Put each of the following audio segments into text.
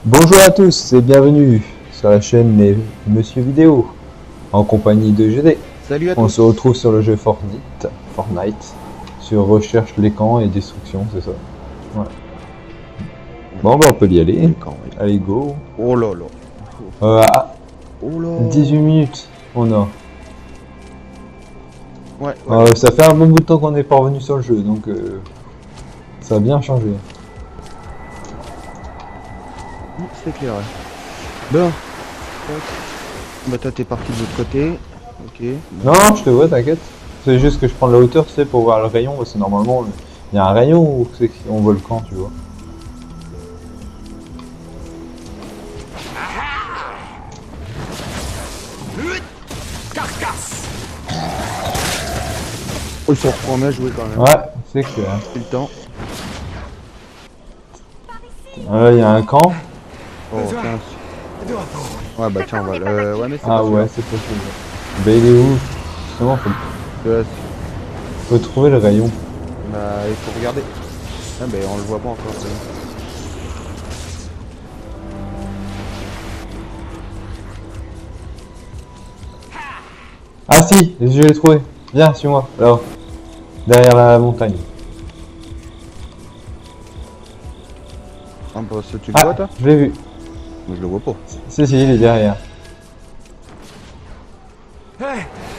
Bonjour à tous et bienvenue sur la chaîne Monsieur Vidéo en compagnie de GD. Salut à tous. On se retrouve sur le jeu Fortnite sur recherche les camps et destruction, c'est ça. Ouais. Bon bah on peut y aller. Allez go. Oh là là. Oh là. 18 minutes on a. Ouais. Ça fait un bon bout de temps qu'on est pas revenu sur le jeu donc ça a bien changé. C'est clair. Ouais. Bon. Bah toi t'es parti de l'autre côté. Ok. Bon. Non, je te vois, t'inquiète. C'est juste que je prends de la hauteur, tu sais, pour voir le rayon, parce que normalement il y a un rayon où on voit le camp, tu vois. Oh, ils sont reprendre à jouer quand même. Ouais, c'est clair. C'est le temps. Il y a un camp. Oh tiens. Ouais bah tiens on va le... Ouais mais c'est Ah pas ouais, c'est possible. Bah il est où? Justement, faut trouver le rayon. Bah il faut regarder. Ah bah on le voit pas encore. Ah si, je l'ai trouvé. Viens, suis-moi. Alors, derrière la montagne. Ah bah tu le vois toi? Je l'ai vu. Moi je le vois pas. Si, il est derrière. Ah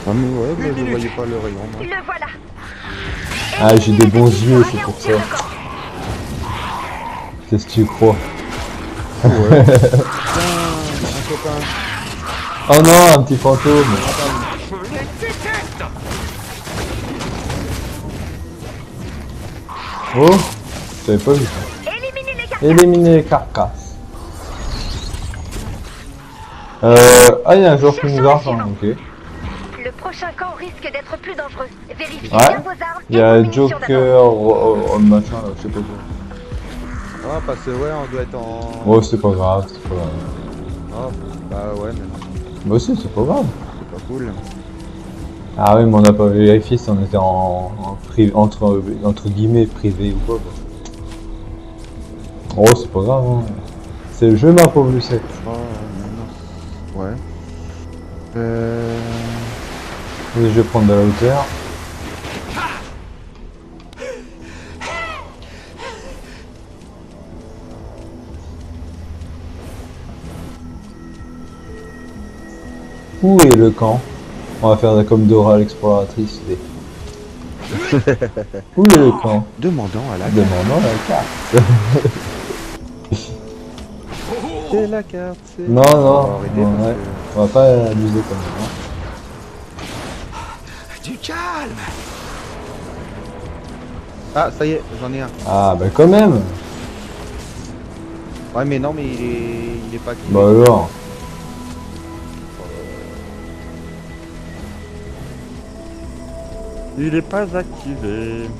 mais ouais, mais je voyais pas le rayon. Moi. Le voilà. Ah, j'ai des bons yeux, c'est pour ça. Qu'est-ce que tu crois? Ouais. Tiens, un copain. Oh non, un petit fantôme. Oh, j'avais pas vu ça. Éliminer les carcasses. Il y a un joueur qui nous a rejoint, ok. Le prochain camp risque d'être plus dangereux. Vérifiez Ouais. bien vos armes. Il y a Joker, machin, là, je sais pas quoi. Ah parce que ouais on doit être en... Oh, c'est pas grave, c'est pas grave. Oh bah ouais mais Bah si, c'est pas grave. c'est pas cool. Ah oui, mais on n'a pas vérifié si on était entre guillemets privé ou pas. Oh, c'est pas grave, hein. C'est le jeu, ma pauvre Lucette. Oh non. Ouais. Je vais prendre de la hauteur. Où est le camp? On va faire comme Dora l'exploratrice. Où est le camp? Demandons à la Demandons la carte. C'est la carte, c'est... Non, arrêtez non, parce ouais. que... On va pas abuser comme ça. Du calme. Ah, ça y est, j'en ai un. Ah, bah quand même. Ouais, mais non, mais il est pas activé. Bah alors. Il est pas activé.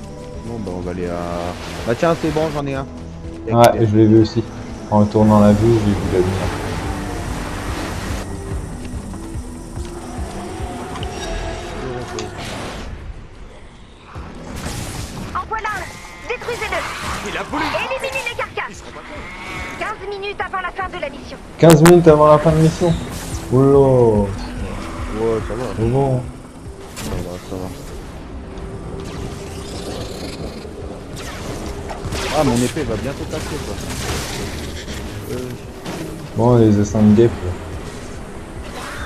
Bon, bah on va aller à... Bah tiens, c'est bon, j'en ai un. Ouais, je l'ai vu aussi. En tournant la vue, j'ai vu la lumière. En voilà un. Détruisez-le. Il a voulu. Éliminez les carcasses. 15 minutes avant la fin de la mission. 15 minutes avant la fin de mission. Oula. Ouais, ça va. C'est bon. Ça va, ça va. Ah, mon épée va bientôt casser, quoi. Bon, les essaims de guêpes.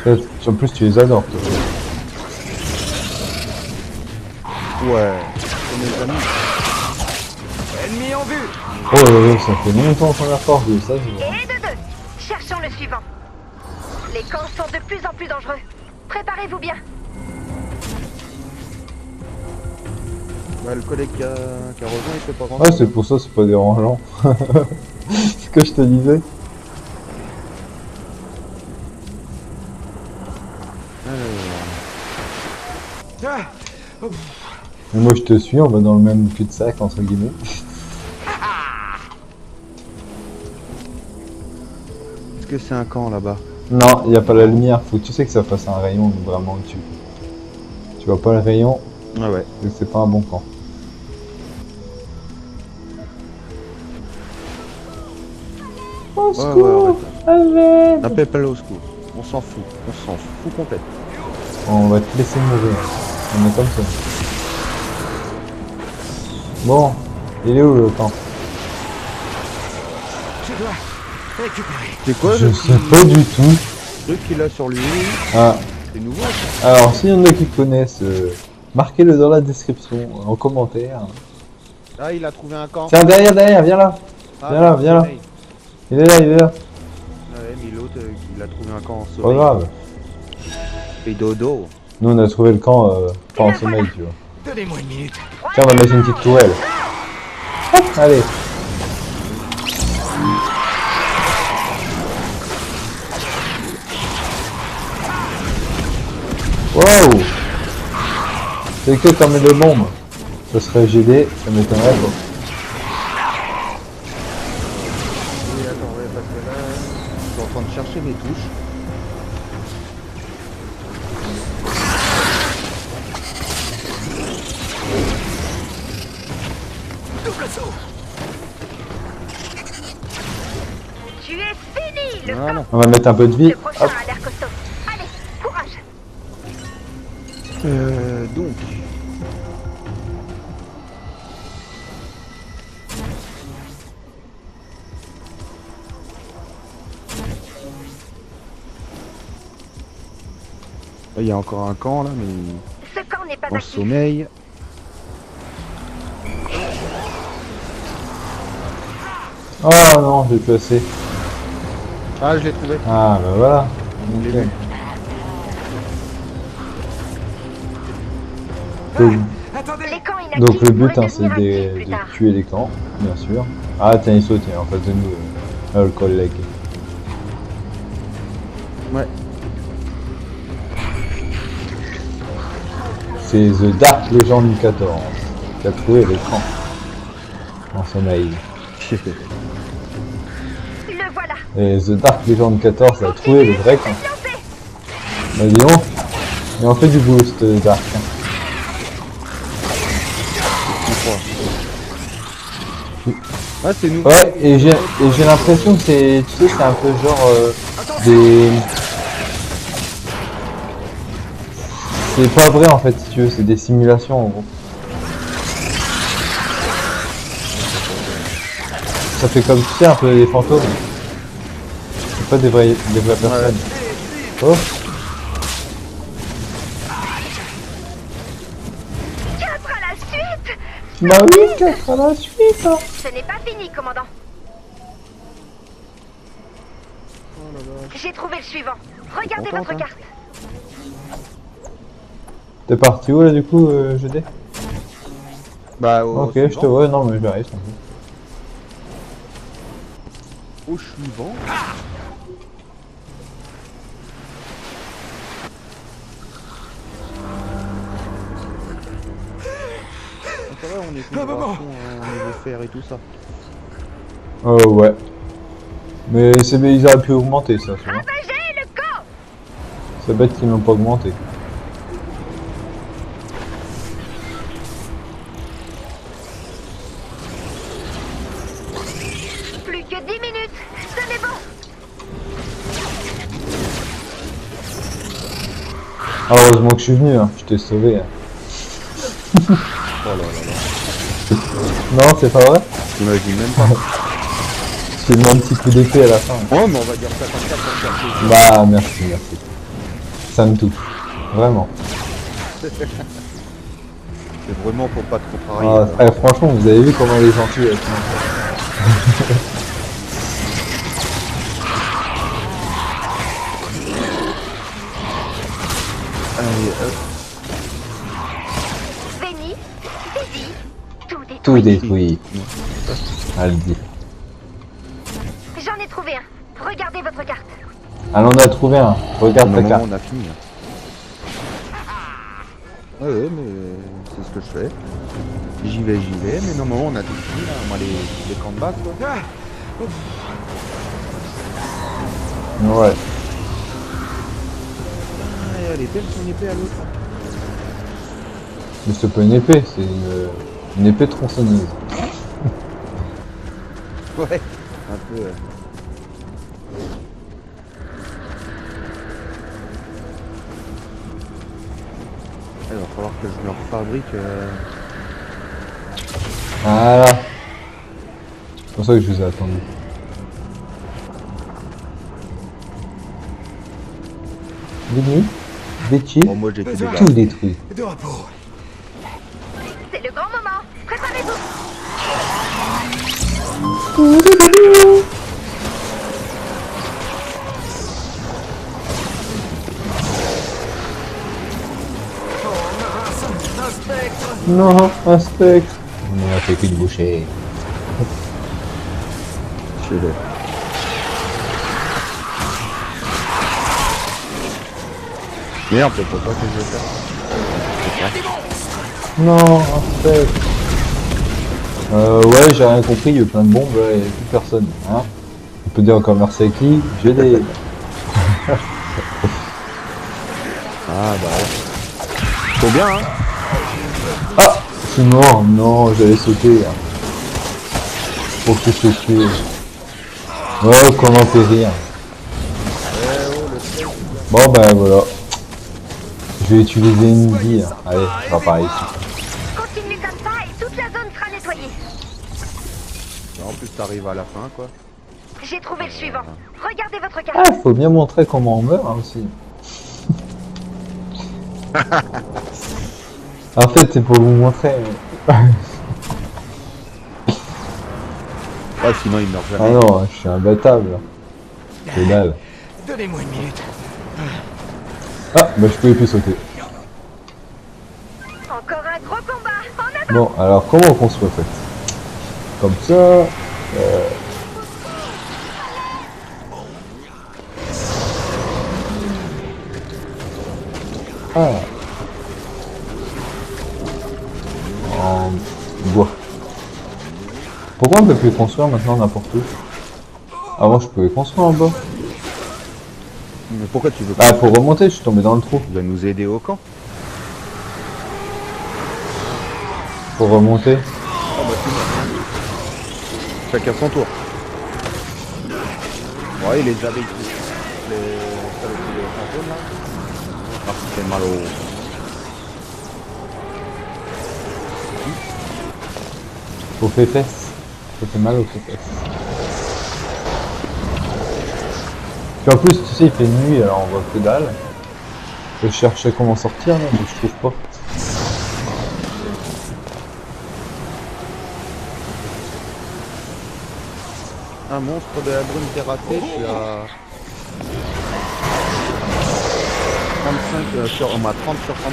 Là. En plus, tu les adores, toi. Ouais. C'est mes amis. Ennemi en vue. Oh là là, ça fait longtemps qu'on a forgé, ça je vois. Et de deux. Cherchons le suivant. Les camps sont de plus en plus dangereux. Préparez-vous bien. Ouais, le collègue qui a rejoint, il peut pas rentrer. Ouais, c'est pour ça, c'est pas dérangeant. C'est ce que je te disais. Ah, oh, Et moi, je te suis, on va dans le même cul-de-sac, entre guillemets. Est-ce que c'est un camp là-bas? Non, il n'y a pas la lumière, faut que tu sais que ça fasse un rayon vraiment au-dessus. Tu vois pas le rayon, Ah ouais. c'est pas un bon camp. Au Ouais, secours. ouais, À l'aide. N'appelle au secours. On s'en fout. On s'en fout complètement. On va te laisser mourir. On est comme ça. Bon, il est où le camp? Je dois récupérer. C'est quoi Je le sais pas du tout. truc qu'il a sur lui? Ah, C'est nouveau ça. alors s'il y en a qui connaissent, marquez-le dans la description, en commentaire. Ah, il a trouvé un camp. Tiens, derrière, viens là. Ah, viens là, viens là. soleil. Il est là, il est là. Ouais, mais l'autre, il a trouvé un camp en Pas soleil. grave. Et dodo. Nous on a trouvé le camp pas en sommeil, tu vois. Donnez-moi une minute. Tiens, on va mettre une petite tourelle. Hop, allez. Wow. C'est que comme des bombes. Ça serait GD, ça m'étonnerait pas. Oui, attends, ouais, parce que là, je suis en train de chercher mes touches. Double saut. Tu es fini, le Voilà. On va mettre un peu de vie. Le prochain Hop. a l'air costaud. Allez, courage. Donc. Il y a encore un camp là, mais Ce camp n'est pas en actif. sommeil. Oh non, j'ai plus assez. Ah, je l'ai trouvé. Ah bah voilà. Je l'ai Nickel. vu. Donc, Attendez. Les camps inactifs donc le but pourraient hein, c'est devenir actifs plus de tard. tuer les camps, bien sûr. Ah tiens, il saute tiens, en face de nous, le collègue. Ouais. C'est The Dark Legend 14 qui a trouvé l'écran en sommeil. Le voilà. Et The Dark Legend 14 a trouvé le vrai camp. Lancez. Bah dis donc, et on fait du boost Dark. Hein. Ah, c'est nouveau. Ouais, et j'ai l'impression que c'est, tu sais, c'est un peu genre des... C'est pas vrai en fait, si tu veux, c'est des simulations en gros. Ça fait comme, tu sais, un peu des fantômes. C'est pas des vraies personnes. Oh, 4 à la suite. bah oui, 4 à la suite hein. Ce n'est pas fini, commandant. J'ai trouvé le suivant. Regardez Contente, votre hein. carte. T'es parti où là du coup, GD? Bah, Ok, je te vois, non mais j'arrive. t'inquiète. Au suivant. Ça va, on est toujours Non, à maman. fond, au niveau fer et tout ça. Oh ouais. Mais ils auraient pu augmenter ça, tu vois. Ravagez le camp. C'est bête qu'ils n'ont pas augmenté. Plus que 10 minutes. Tenez bon. Ah, heureusement que je suis venu, hein. Je t'ai sauvé. Hein. Oh là là là. Non, c'est pas vrai? J'imagine même pas. Je t'ai mis un petit coup d'épée à la fin. Oh, mais on va dire ça comme ça pour faire plaisir. Bah, merci. Ça me touche. Vraiment. C'est vraiment pour pas te contrarier. Ah, franchement, vous avez vu comment il est gentil avec moi. Allez, hop. Béni, Dédi, tout détruit. Tout détruit. Elle dit. J'en ai trouvé un. Regardez votre carte. Elle en a trouvé un. Regarde ta Normalement, carte. on a fini. Ouais, mais c'est ce que je fais. J'y vais, mais normalement on a tout fini là, moi les camps de base quoi. Ah, Ouais. Ah, et elle est belle son épée à l'autre. Mais c'est pas une épée, c'est une épée tronçonneuse. Ouais. Un peu. falloir que je me refabrique. Voilà. C'est pour ça que je vous ai attendu. Vini, Betty, Bon, moi j'ai fait des tout détruit. De repos. C'est le grand moment. Préparez-vous. Un spectre. Non, un spectre. On a fait qu'une bouchée. chez les... Merde, c'est pas ça que je vais faire. Non, un spectre. Ouais, j'ai rien compris, il y a eu plein de bombes, il n'y a plus personne. Hein, on peut dire encore merci à qui? J'ai des... Ah bah ouais. Faut bien hein. Ah, je suis mort, non, j'allais sauter. Hein. Pour que je te tue. Ouais, comment périr. Bon ben voilà. Je vais utiliser une vie. Hein. Allez, ça va par ici. Continuez comme ça et toute la zone sera nettoyée. En plus t'arrives à la fin quoi. J'ai trouvé le suivant. Regardez votre carte. Ah, faut bien montrer comment on meurt hein, aussi. En fait, c'est pour vous montrer. Ouais, sinon il meurt jamais. Ah non, je suis imbattable. C'est dalle. Donnez-moi une minute. Ah, bah je pouvais plus sauter. Encore un gros combat. En avant. Bon, alors comment on construit en fait? Comme ça. Ah. En bois. Pourquoi on peut plus construire maintenant n'importe où? Avant je pouvais construire en bas. Mais pourquoi tu veux pas? Ah, pour remonter, je suis tombé dans le trou. Tu vas nous aider au camp. Pour remonter. Ah bah c'est bon. Chacun son tour. Ouais, il est déjà avec les fantômes là. Ah, c'est mal au... Aux fesses. Ça fait mal aux fesses. Puis en plus, tu sais, il fait nuit, alors on voit que dalle. Je cherchais comment sortir là, mais je trouve pas. Un monstre de la brume terrassé, je suis à 35 sur... On m'a 30 sur 35.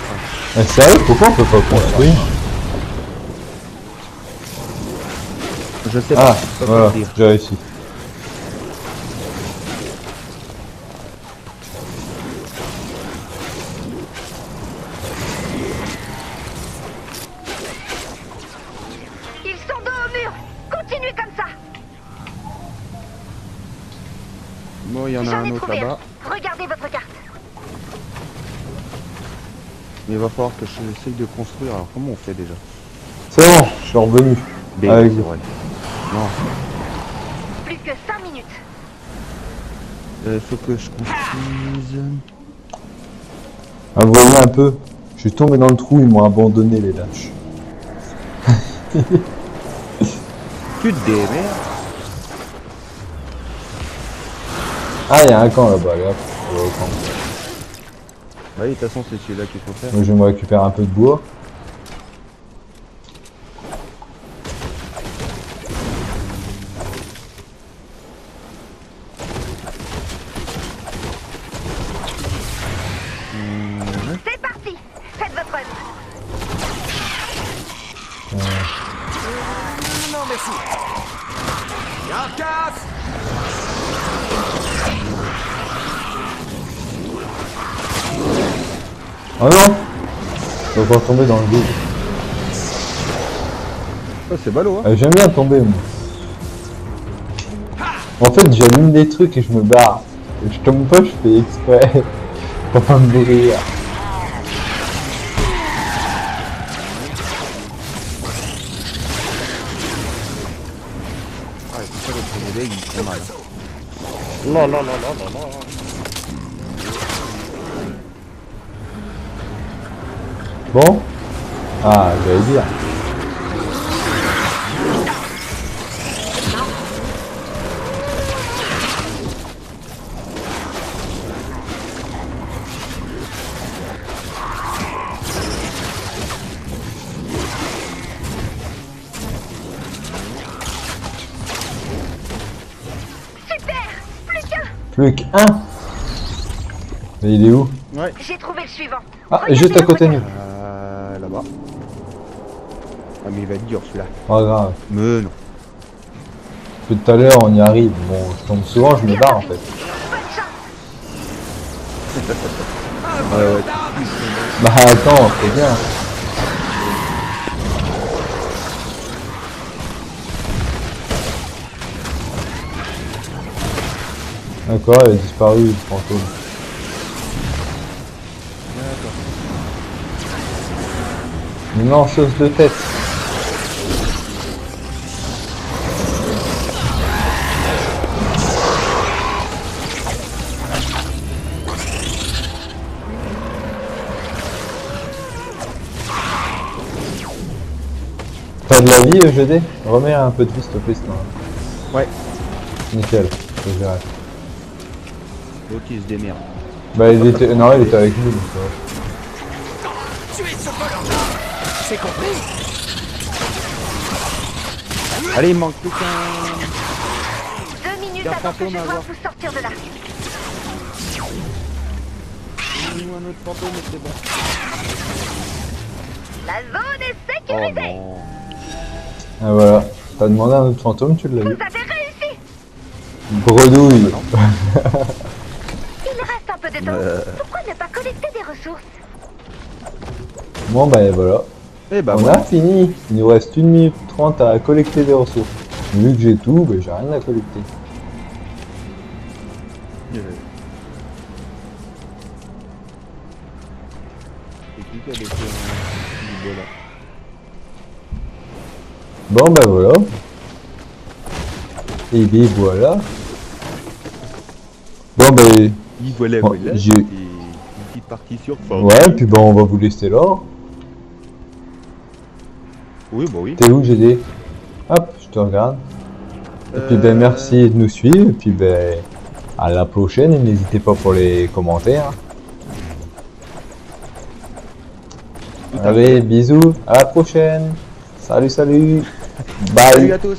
Mais sérieux, pourquoi on peut pas construire? Je sais Ah, pas, je peux pas voilà, te dire. j'ai réussi. Ils sont dos au mur. Continuez comme ça. Bon, il y en a J'en un ai autre trouvé là-bas. un. Regardez votre carte. Mais il va falloir que j'essaye de construire. Alors comment on fait déjà? C'est bon, je suis revenu. B, Avec c'est vous. vrai. Non, Plus que 5 minutes. il faut que je construise. Ah, vous voyez un peu, je suis tombé dans le trou, ils m'ont abandonné les lâches. Tu te démerdes. Ah, il y a un camp là-bas, là. On va au camp. Oui, de toute façon, c'est celui-là qu'il faut faire. Moi, je vais me récupérer un peu de bois. C'est parti. Faites votre œuvre. Non, merci. Carcasse. Oh non! Je vais encore tomber dans le vide. Oh, c'est ballot, hein. J'aime bien tomber, moi. En fait, j'allume des trucs et je me barre. Et je tombe pas, je fais exprès. Pour pas me mourir. Ah, c'est ça le premier dé, il est très mal. Non, non, non, non, non, non. Bon. Ah, j'allais dire. Plus qu'un. Mais il est où? Ouais. J'ai trouvé le suivant. Ah, Regardez juste à le côté de moteur. nous. Là-bas. Ah mais il va être dur celui-là. Pas grave. Mais non. Depuis tout à l'heure, on y arrive. Bon, je tombe souvent, je me barre en fait. Bonne chance. Ouais. Bah attends, c'est bien. D'accord, il a disparu le fantôme. Maintenant, chose de tête. T'as de la vie, GD? Remets un peu de vie, s'il te plaît, sinon. Ouais. Nickel, je verrai. L'autre il se démerde. Bah, il était. Non, il était avec nous, donc Tuez ce volant. C'est compris. Allez, il manque plus qu'un... 2 minutes Garde avant que fantôme je à dois voir. vous sortir de là. Ou un autre fantôme, mais c'est bon. La zone est Oh sécurisée. non. Ah voilà. T'as demandé un autre fantôme, tu l'as Vous eu. avez réussi. Bredouille. Il reste un peu de temps. Pourquoi ne pas collecter des ressources? Bon, bah voilà. Eh bah On voilà. a fini. Il nous reste 1 minute 30 à collecter des ressources. Vu que j'ai tout, bah, j'ai rien à collecter. C'est qui qui a laissé un niveau là? Bon, bah voilà. Et bien voilà. Bon, bah. Il voilà, Oh, voilà. j'ai- C'était une petite partie sur forme. Ouais, puis bon, on va vous laisser là. Oui, bah oui. T'es où, GD? Hop, je te regarde. Et puis ben merci de nous suivre. Et puis ben à la prochaine. Et n'hésitez pas pour les commentaires. Tout à Allez, bisous. À la prochaine. Salut, salut. Bye. Salut à tous.